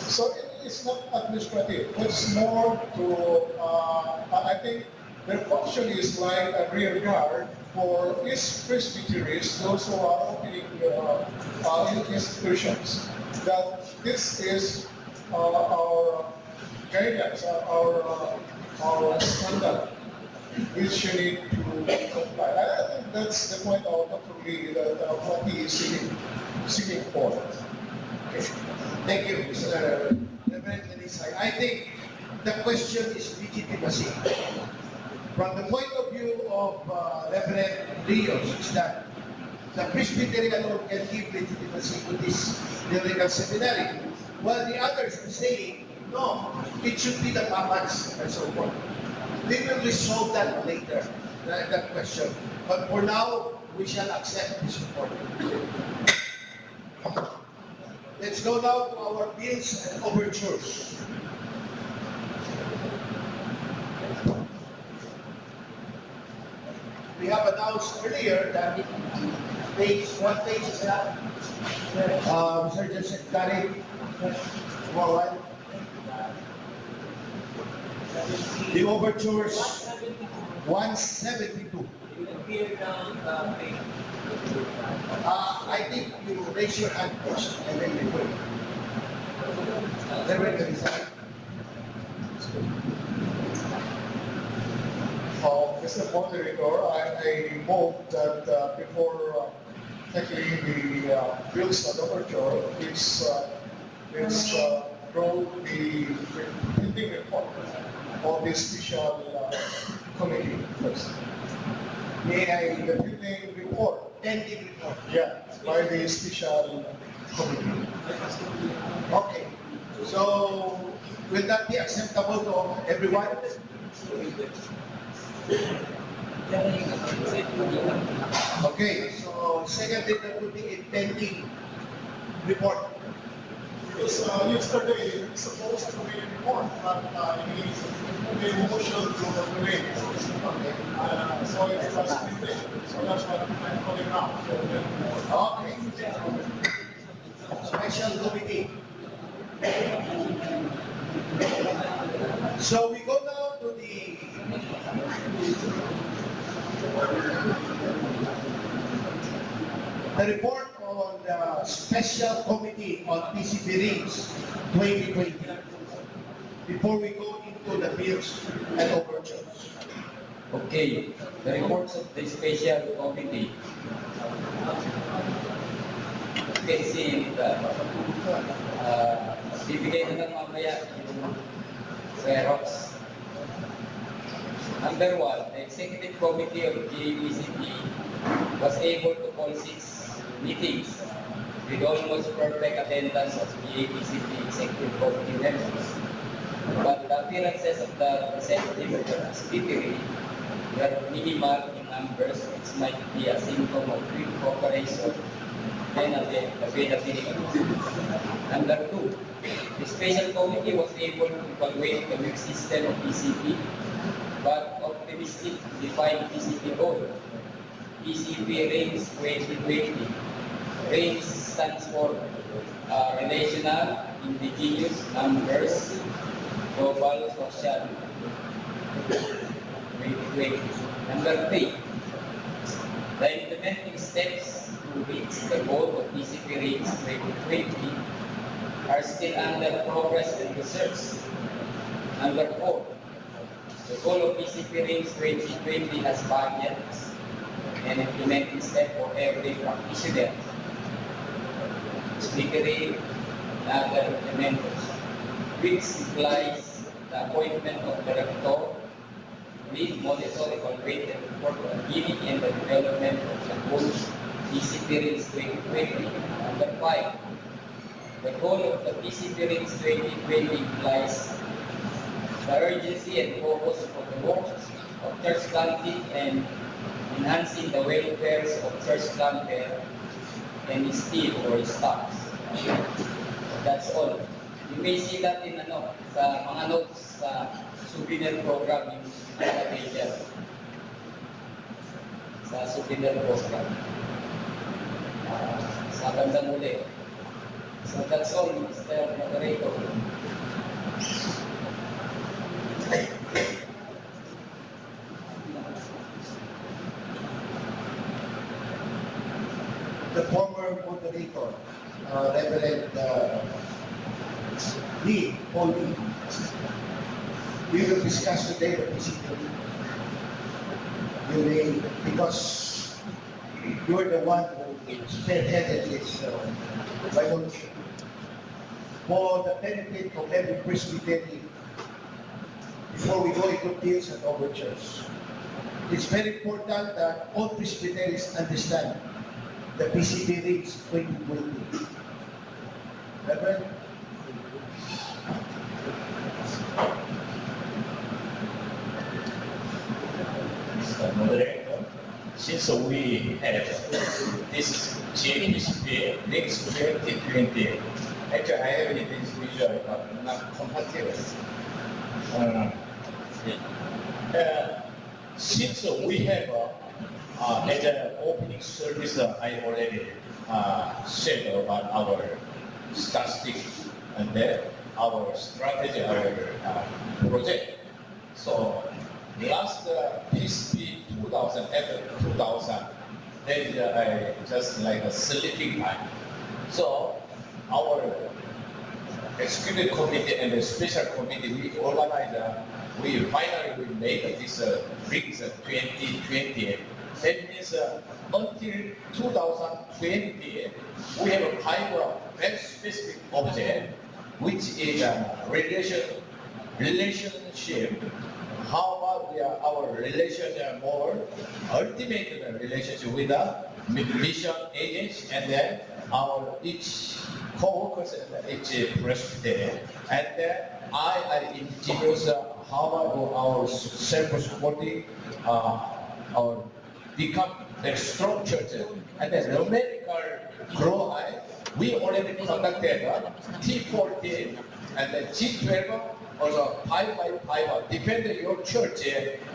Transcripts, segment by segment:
So it's not administrative. It's more to, I think their function is like a rear guard for these presbyteries, those who are opening institutions. That this is our guidance, our standard, which you need to comply. I think that's the point of Dr. Lee, that what he is seeking for. Okay. Thank you, Mr. Reverend Lenisay. I think the question is legitimacy. From the point of view of Reverend Rios, is that the Presbyterian can give legitimacy to this theological seminary, while the others are saying, no, it should be the papas and so forth. We will resolve that later, that question. But for now, we shall accept this report. Let's go now to our bills and overtures. We have announced earlier that what page is that? Mr. Secretary, forward. The overtures 172. I think you raise your hand first and then you put it. Mr. Moderator, I move that before tackling the bills and overture, please draw the pending report of the special committee first. May I The pending report, pending report? yeah, by the special committee. Okay. So will that be acceptable to everyone? Okay, so secondly, that will be a pending report. Because yesterday it's supposed to be a report, but it is a motion to relate. So it's last minute. So that's what I'm calling now. Okay. Special committee. So we go now to the report on the special committee on PCP rings 2020. Before we go into the bills and overtures. Okay, the reports of the special committee. You can see that bibigay na lang mamaya yung Xerox. Number 1, the executive committee of GAPCP was able to call 6 meetings with almost perfect attendance of GAPCP executive committee members. But the appearances of the representative of the presbytery were minimal in numbers, which might be a symptom of weak cooperation and availability. Number 2, the special committee was able to evaluate the weak system of PCP, but optimistic defined PCP goal. PCP RAINS 2020. RAINS stands for Relational, Indigenous, Numbers, Global, Social 2020. Number 3, the implementing steps to reach the goal of PCP RAINS 2020 are still under progress and research. Number 4, the goal of PCP RAINS 2020 has barriers and implementing step for every practitioner, speakery, and other implementers, which implies the appointment of director, lead monitor, evaluate, and report on giving and the development of the goal PCP RAINS 2020. Number 5, the goal of the PCP RAINS 2020 implies the urgency and focus for the work of church planting and enhancing the welfare of church planter and steel or stocks. That's all. You may see that in sa mga notes sa souvenir program yung nakalagay dyan. Sa souvenir program. Sa bandang uli. So that's all, Mr. Moderator. Reverend Lee, Paul Lee. We will discuss today the PCP. You may, because you're the one who spearheaded this revolution. For the benefit of every Presbyterian, before we go into deals and overtures, it's very important that all Presbyterians understand the PCP reads 2020. Reverend? Mr. Moderator, since we have this GAPCP next 2020, actually I have this visual but not compatible. Since we have as an opening service, I already said about our statistics and then our strategy, our project. So last PCP 2000, after 2000, then just like a sleeping time. So our executive committee and the special committee, we organized, we finally made this brings 2020. That means until 2020, we have a 5 very specific object, which is relationship. How about our relationship more ultimate relationship with the mission agents and then our each co-workers and each presbyterian. And then I introduce how about our self-supporting our become a strong church and then numerical grow high. We already conducted T14 and then G12 also 5 by 5. Depending on your church,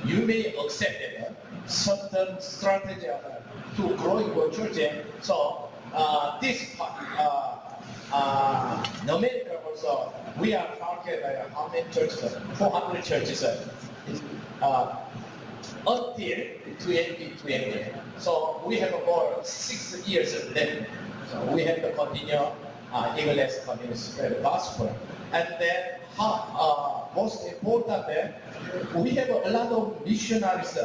you may accept certain strategy to grow your church. So this numerical also we are targeted how many churches? 400 churches. Until 2020. So we have about 6 years left. So we have to continue English, continue spread the gospel. And then most important, we have a lot of missionaries.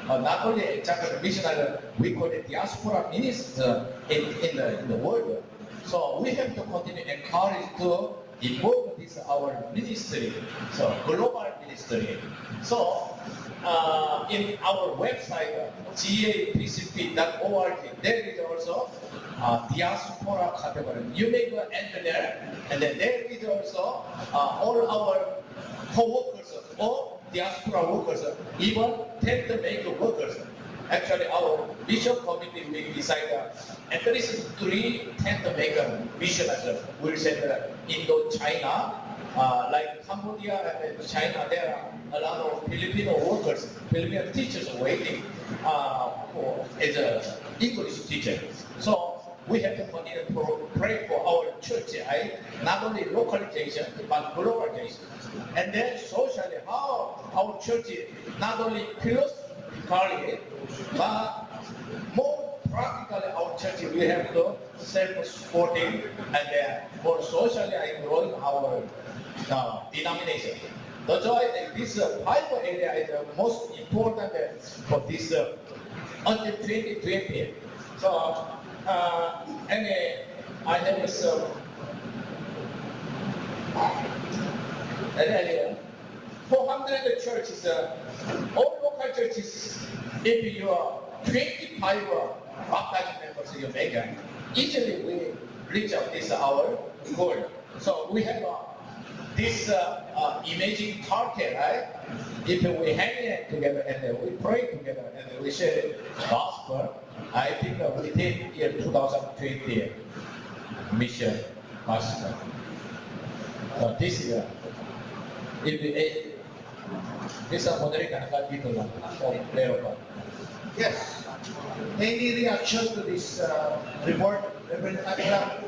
Not only exactly missionary, we call it diaspora ministers in the world. So we have to continue encourage to involve this our ministry, so global ministry. So in our website gapcp.org, there is also diaspora category. You may go enter there, and then there is also all our co-workers or diaspora workers, even tent maker workers. Actually, our mission committee will decide at least 3 tent maker missionaries will send Indo-China, like Cambodia and China. There are a lot of Filipino workers, Filipino teachers waiting for as a English teacher. So we have to continue to pray for our church, right? Not only localization but globalization. And then socially, how our church not only philosophically but more practically our church we have to self-supporting and more socially growing our denomination. That's why this Bible area is the most important for this until 2020. So and I have this earlier 400 churches, all local churches. If you are 25 baptized members you make, easily we reach out this our goal. So we have this imaging target, right? If we hang it together and we pray together and we share gospel, I think within year 2020 mission gospel. This year, if this is moderator, Yes. Any reaction to this report, Reverend Akira?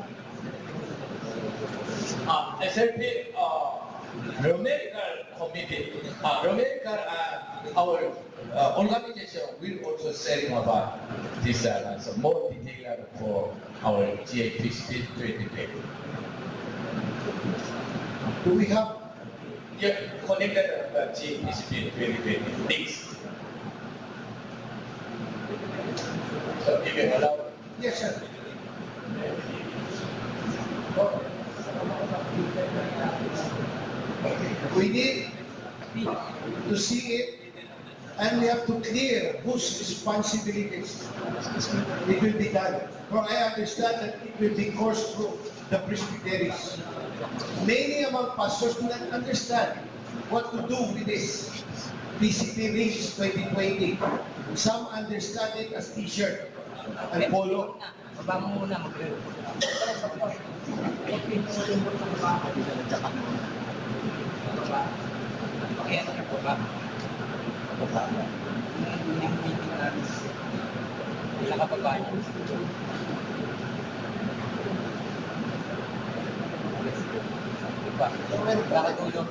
SLP numerical committee, numerical, our organization will also sharing about this so more detail for our GAP Speed 2020. Do we have, Yeah, connected GAP Speed 2020, please. So if you allow. yes, sir. We need to see it, and we have to clear whose responsibilities it will be done. For I understand that it will be coursed through the presbyteries. Many among pastors do not understand what to do with this PCP Rings 2020. Some understand it as t-shirt and polo. Baba mo muna Kaya ano po ba? Yung meeting namin, ilang kapaba niya. Bakit ulo?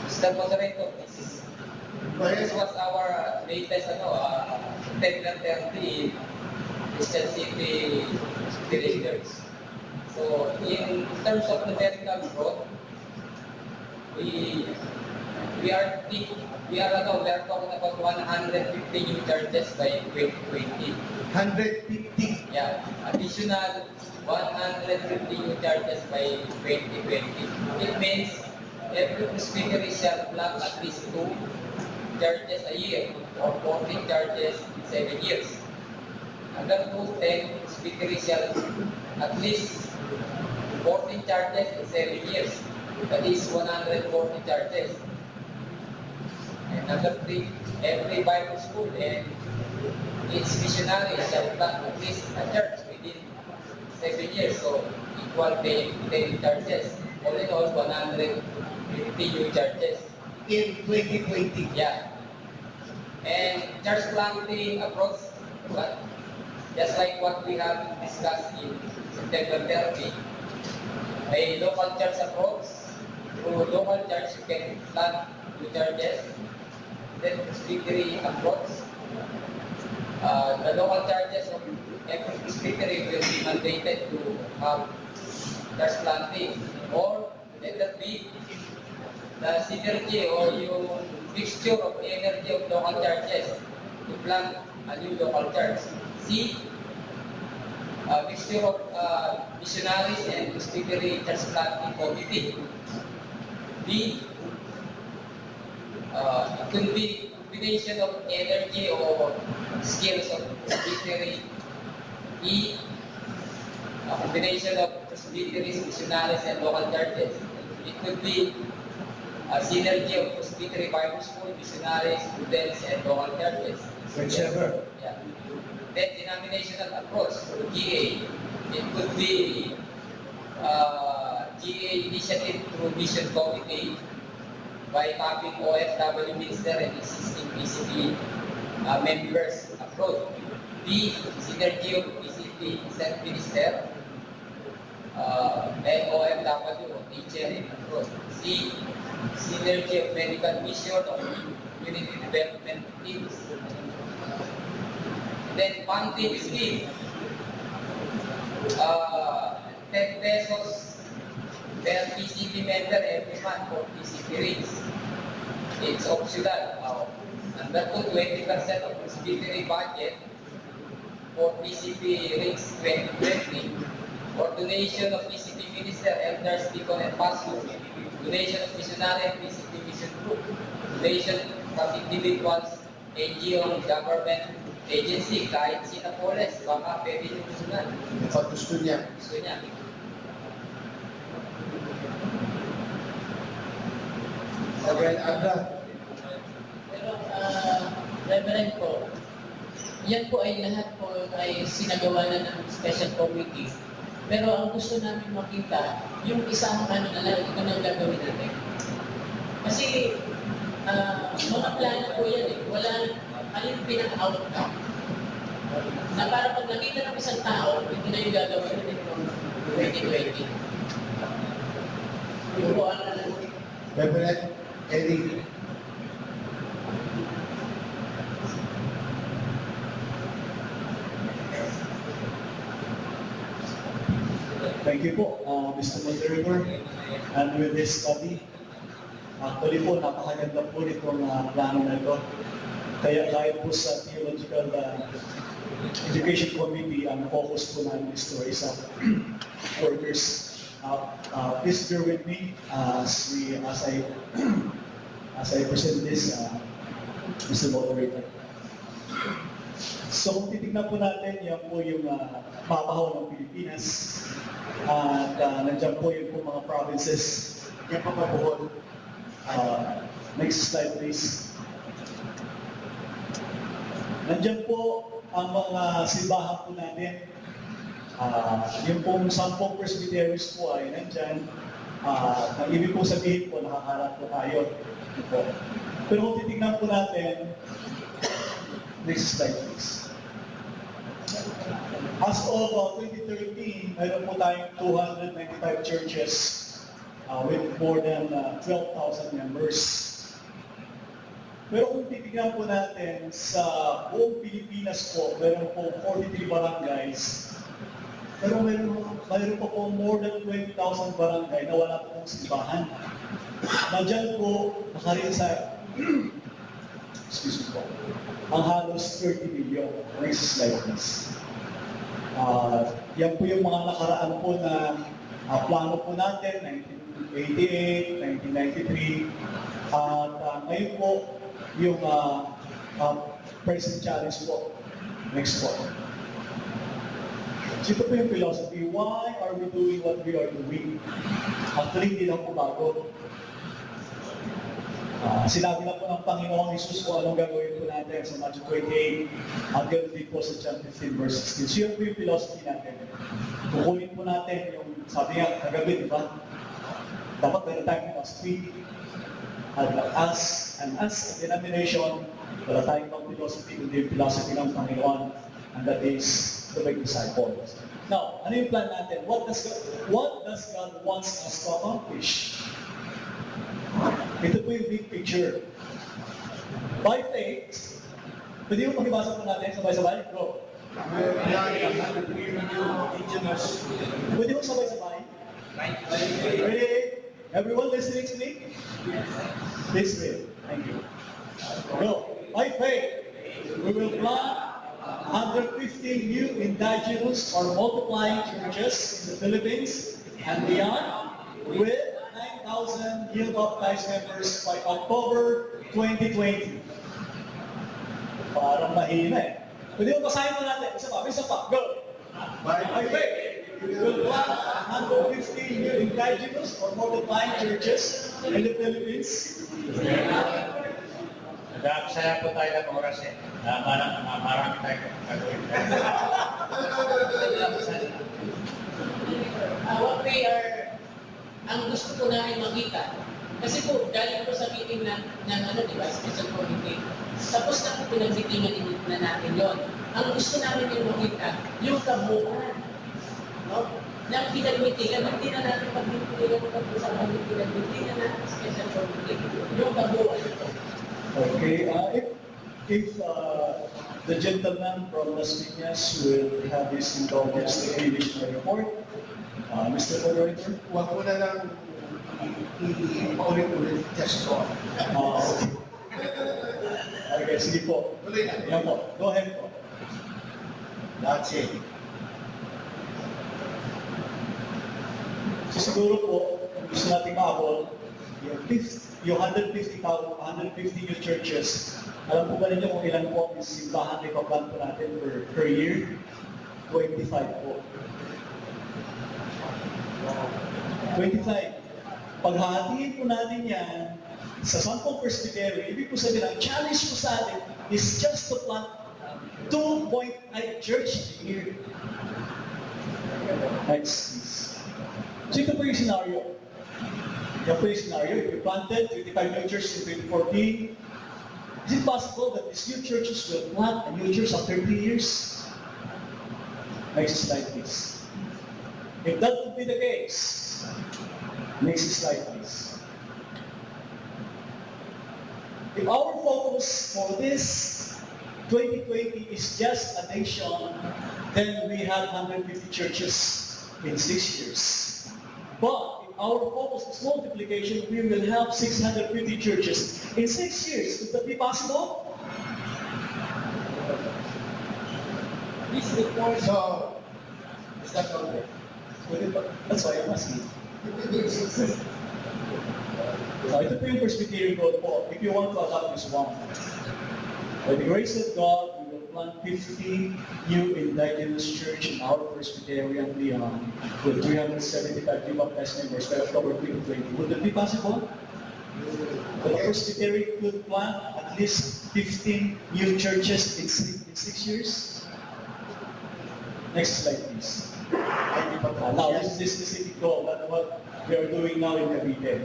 Mr. Moderator, this was our latest September 30 Christian City directors. So in terms of numerical growth, we are talking about 150 new charges by 2020. 150. Yeah, additional 150 new charges by 2020. It means every presbytery shall block at least 2 charges a year or 14 charges in 7 years. Under 210, presbytery shall at least 14 charges in 7 years. That is 140 charges. And number 3, every Bible school and its missionary shall block at least a church within 7 years. So equal daily charges. All in all, 150 new charges. In 2020. Yeah. And church planting approach, but just like what we have discussed in September 30, a local church approach, through local church you can plant new churches. Then presbytery approach, the local churches of every presbytery will be mandated to have church planting. Or let that be the synergy or yung mixture of energy of local churches to plant a new local church. C, a mixture of missionaries and presbytery church planting committee. D, it could be combination of energy or skills of presbytery. E, a combination of presbyteries, missionaries, and local churches. It could be a synergy of presbytery, Bible school, missionaries, students, and local churches. Whichever. Yeah. Then denominational approach, GA. It could be GA initiative through mission committee by tapping OFW minister and existing PCP members approach. B, synergy of PCP minister and OFW teacher in approach. C, synergy of medical mission or community development teams. Then funding scheme, 10 pesos per PCP member every month for PCP rings. It's optional. Number 2, 20% of presbytery budget for PCP rings 2020. For donation of PCP minister, elders, deacon, and pastor. Donation of missionary and PCP mission group. Donation from individuals, NGO, government, agency, kahit Sinapoles, baka pwede yung susunod. Pag gusto niya. Gusto niya. Again, Aga. Pero, Reverend po, yan po ay lahat po ay sinagawa na ng special committee. Pero ang gusto namin makita, yung isang ano na lang, ito nang gagawin natin. Kasi mga plano po yan eh. Wala, alin pinaka-outcome. Na para pag nakita ng isang tao, ito na yung gagawin natin from 2020. Yung po ano na lang. Reverend Eddie. Thank you po, Mr. Moderator. And with this study, actually po, napakaganda po nitong plano na ito. Kaya kahit po sa Theological Education Committee, ang focus po namin is to raise up workers. Please bear with me as I present this, Mr. Moderator. So kung titignan po natin, yan po yung mapahaw ng Pilipinas. At nandiyan po yung po mga provinces. Yan po mabuhol. Next slide please. Nandiyan po ang mga simbahan po natin. Yung pong 10 presbyteries po ay nandyan. Ang ibig po sabihin po, nakakarap po tayo. Pero kung titignan po natin, next slide please. As of 2013, mayroon po tayong 295 churches with more than 12,000 members. Pero kung titignan po natin sa buong Pilipinas po, mayroon po 43 barangays. Pero mayroon po po more than 20,000 barangay na wala pong simbahan. Nandiyan po, nakaresign, excuse me po, ang halos 30 million. Next slide please. Yan po yung mga nakaraan po na plano po natin, 1988, 1993, at ngayon po yung present challenge po. Next po. So ito po yung philosophy, why are we doing what we are doing? Actually, hindi lang po bago. Sinabi na po ng Panginoong Jesus kung anong gagawin po natin sa Matthew 28 at ganoon din po sa John 15 verse 16. So yun po yung philosophy natin. Kukunin po natin yung, sabi nga, kagabi, di ba? Dapat meron tayong philosophy. At as a denomination, wala tayong pang philosophy, kundi yung philosophy ng Panginoon, and that is to make disciples. Now, ano yung plan natin? What does God wants us to accomplish? Ito po yung big picture. By faith, pwede mo pakibasa po natin sabay-sabay? Go. Pwede mo sabay-sabay? Ready? Everyone listening to me? Please read. Thank you. Go. By faith, we will plant 150 new indigenous or multiplying churches in the Philippines and beyond with 9,000 new baptized members by October 2020. Parang mahina eh. Pwede mo basahin mo natin. Isa pa. Go! By faith, we will plant 150 new indigenous or multiplying churches in the Philippines. Nag-aaksaya po tayo ng oras eh. Marami tayo gagawin. What we are, ang gusto ko namin makita, kasi po, galing po sa meeting ng di ba, special committee. Tapos na po pinag-meetingan na natin yon. Ang gusto namin yung makita, yung kabuuan. No? Nang pinag-meetingan, hindi na natin pag-meetingan tapos sa pinag-meetingan na special committee. Yung kabuuan ito. Okay, if the gentleman from Las Piñas will have his indulgence to finish the report, Mr. Moderator. Huwag mo na lang paulit-ulit just go. Okay, sige po. Tuloy na. Yan po. Go ahead po. That's it. So siguro po, gusto natin maabot, yung 150 new churches, alam po ba ninyo kung ilan po ang simbahan na ipaplan po natin per year? 25 po. 25. Paghahatiin po natin yan sa 10 presbytery, ibig po sabihin, ang challenge po sa atin is just to plant 2.8 church here. Next, please. So ito po yung scenario. Yan po yung scenario. If you planted 25 new churches in 2014, is it possible that these new churches will plant a new church after 3 years? Next slide, please. If that would be the case, next slide, please. If our focus for this 2020 is just a nation, then we have 150 churches in 6 years. But if our focus is multiplication, we will have 650 churches in 6 years. Could that be possible? This report, So, is that correct? That's why I'm asking. So ito po yung Presbyterian Code po. If you want to adopt this one, by the grace of God, we will plant 50 new indigenous church in our Presbyterian Leon with 375 new baptized members by October 2020. Would that be possible? The Presbyterian could plant at least 15 new churches in 6 years? Next slide, please. Now, this is the specific goal. That's what we are doing now in Cavite.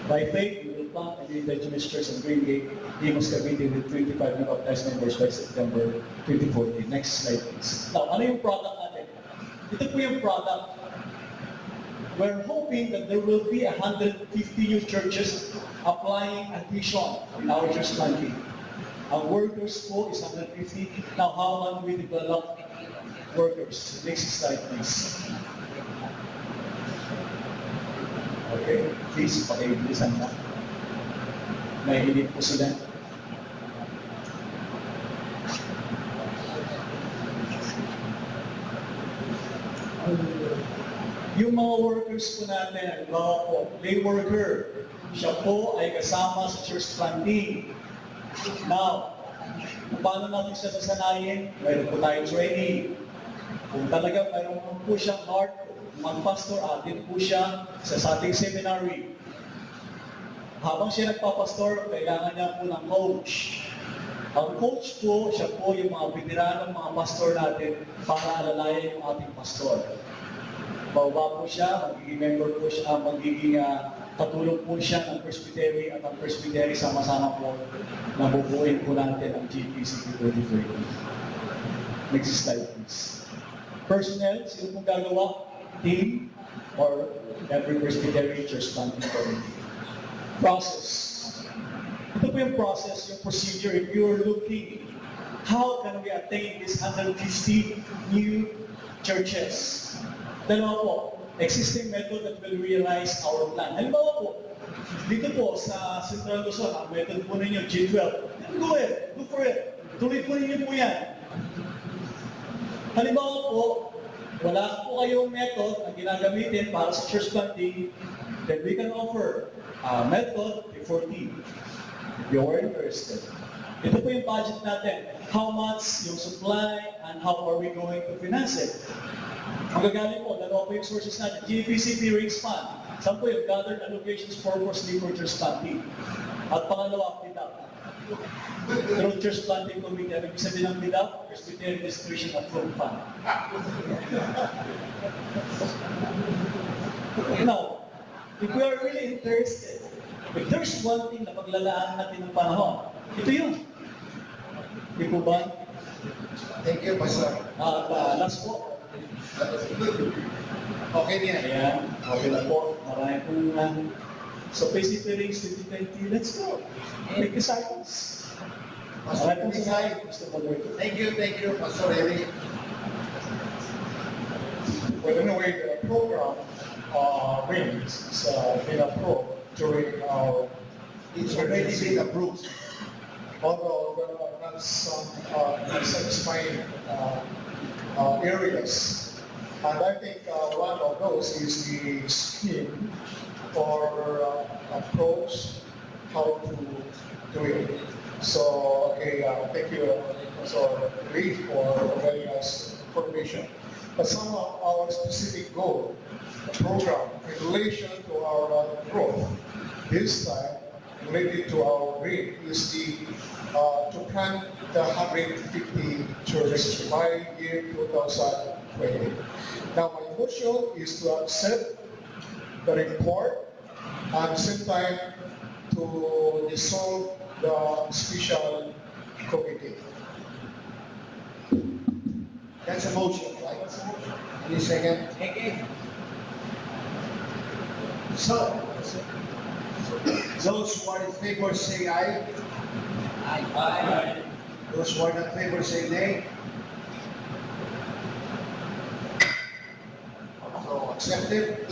By faith, we will plant a new indigenous church in Green Gate, Limos Cavite with 25 new baptized members by September 2014. Next slide, please. Now, ano yung product natin? Ito po yung product. We're hoping that there will be 150 new churches applying admission in our church planting. Our workers po is 150. Now, how can we develop workers? Next slide, please. Okay, please, pakibilisan na. Nahihinip po sila. Yung mga workers po natin, mga po, lay worker, siya po ay kasama sa church planting. Now, paano natin siya sasanayin? Mayroon po tayong training. Kung talaga mayroon po siyang heart, mag-pastor, atin po siya sa ating seminary. Habang siya nagpapastor, kailangan niya po ng coach. Ang coach po, siya po yung mga veteranong mga pastor natin para alalayan yung ating pastor. Baba po siya, magiging member po siya, magiging katulong po siya ng Presbytery at ang Presbytery sama-sama po nabubuin po natin ang GPCP 2030. Next slide, please. Personnel, sino pong gagawa? Team or every Presbytery church planting committee. Process. Ito po yung process, yung procedure. If you're looking, how can we attain these 150 new churches? Dalawa po, existing method that will realize our plan. Halimbawa po, dito po sa Central Luzon, ang method po ninyo, G12. Go ahead, go for it. Tuloy po ninyo po yan. Halimbawa po, wala po kayong method na ginagamitin para sa church planting, then we can offer a method before team. If you are interested. Ito po yung budget natin. How much yung supply and how are we going to finance it? Magagaling po, dalawa po yung sources natin. GPCP Raise Fund. Saan po yung gathered allocations purposely for church planting? At pangalawa, PIDAP. Through church planting committee, ano ibig sabihin ng PIDAP? Presbyterian Distribution Approved Fund. Now, if we are really interested, if there's one thing na paglalaan natin ng panahon, ito yun. Di po ba? Thank you, Pastor. Last po. Okay niya. Ayan, okay na po. Marami pong so basically, 2020, let's go. Make disciples. Marami pong salamat, Mr. Roberto. Thank you, Pastor Eric. Well, in a way, the program wins is been approved during our It's already been approved. although there are not some satisfying areas. And I think one of those is the scheme or approach how to do it. So, okay, thank you, Professor Lee, for very nice information. But somehow our specific goal, the program, in relation to our growth, this time related to our RIM is to plant the 150 trees by year 2020. Now, my motion is to accept the report and same time to dissolve the special committee. That's a motion, right? Any second? So, those who are in favor say aye. Aye. Those who are not in favor say nay. So, accepted.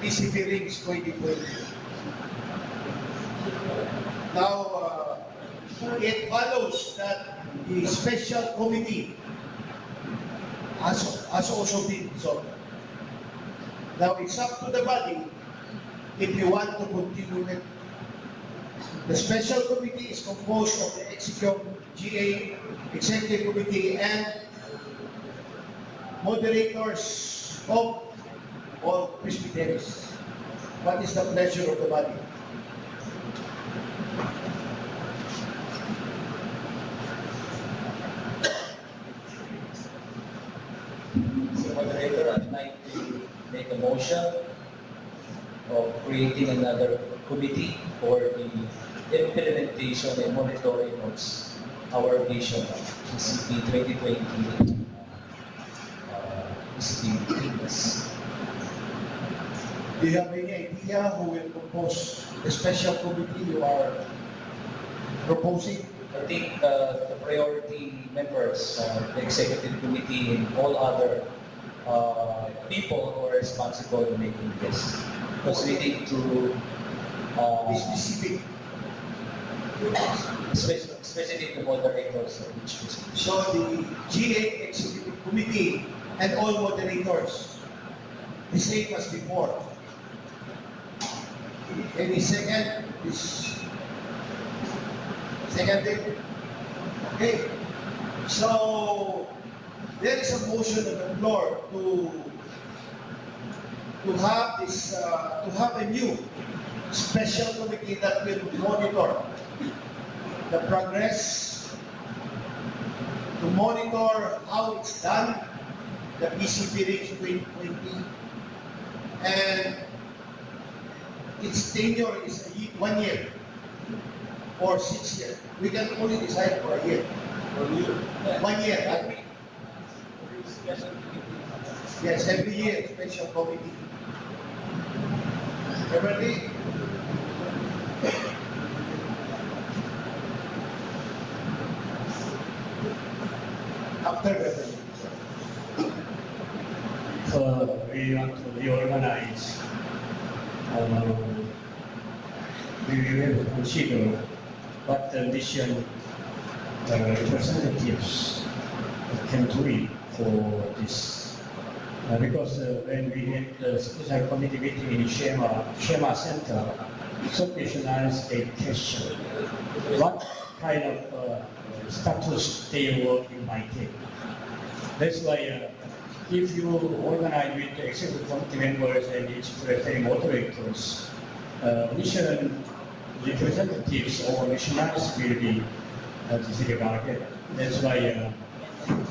PCP Rings 2020. Now, it follows that the special committee has also been dissolved. Now, it's up to the body if you want to continue it. The special committee is composed of the GA, executive committee, and moderators of all presbyteries. What is the pleasure of the body? Mr. Moderator, I'd like to make a motion of creating another committee for the implementation and monitoring of our vision of PCP 2020 PCP. Do you have any idea who will compose the special committee you are proposing? I think the priority members, the executive committee, and all other people who are responsible in making this. Because we need to, Be specific. especially the moderators of each PCP. So the GA executive committee and all moderators, the same as before. Any second? Seconded? Okay. So there is a motion on the floor to have this to have a new special committee that will monitor the progress, to monitor how it's done, the PCP Rings 2020, and its tenure is 1 year or 6 years. We can only decide for a year. 1 year, right? Yes, every year, special committee. Everybody? After Beverly. We want to reorganize. We will consider what the mission representatives can do for this. Because when we had the special committee meeting in Shema Center, some missionaries a question, what kind of status they working might take. That's why if you organize with the executive committee members and each secretary moderators, mission representatives or missionaries will be disregarded. That's why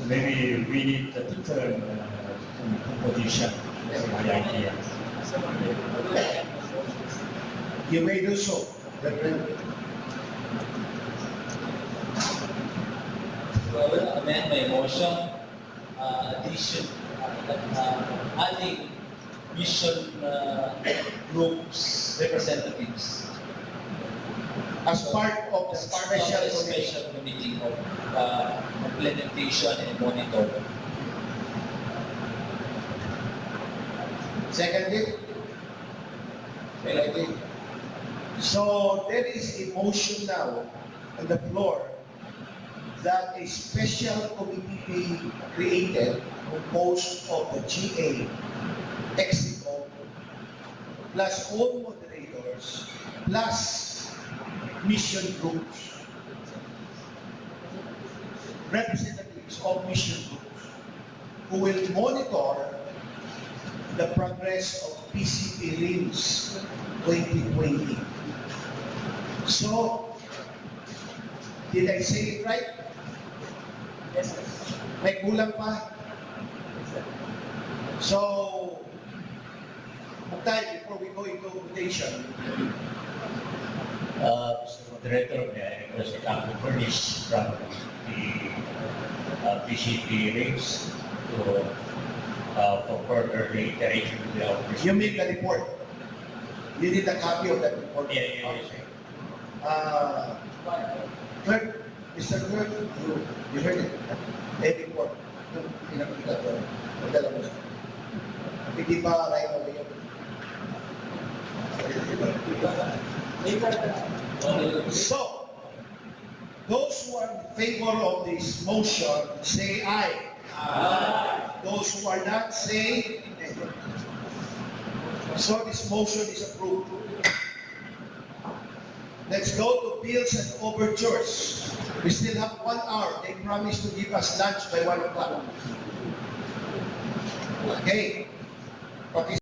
maybe we need a different composition. That's my idea. You may do so, Reverend. So I will amend my motion, adding mission groups representatives As part of the as part of special the committee. special committee of implementation and monitoring. Seconded? Seconded. So there is a motion now on the floor that a special committee be created composed of the GA, Exco, plus all moderators, plus mission groups, representatives of mission groups, who will monitor the progress of PCP RIMS 2020. So, did I say it right? Yes, sir. May kulang pa? Yes, sir. So, Magtay, before we go into votation, Mr. Moderator, may I request that I furnish from the PCP rates to for further reiteration to the office. you make a report. You need a copy of that report. Yeah, yeah, yes, sir. Clerk, Mr. Clerk, you heard it. A report. Pinakita ko. Magdala mo siya. Hindi ba right away yun? So, those who are in favor of this motion, say aye. Aye. Those who are not, say nay. So this motion is approved. Let's go to bills and overtures. We still have 1 hour. They promised to give us lunch by 1 o'clock. Okay.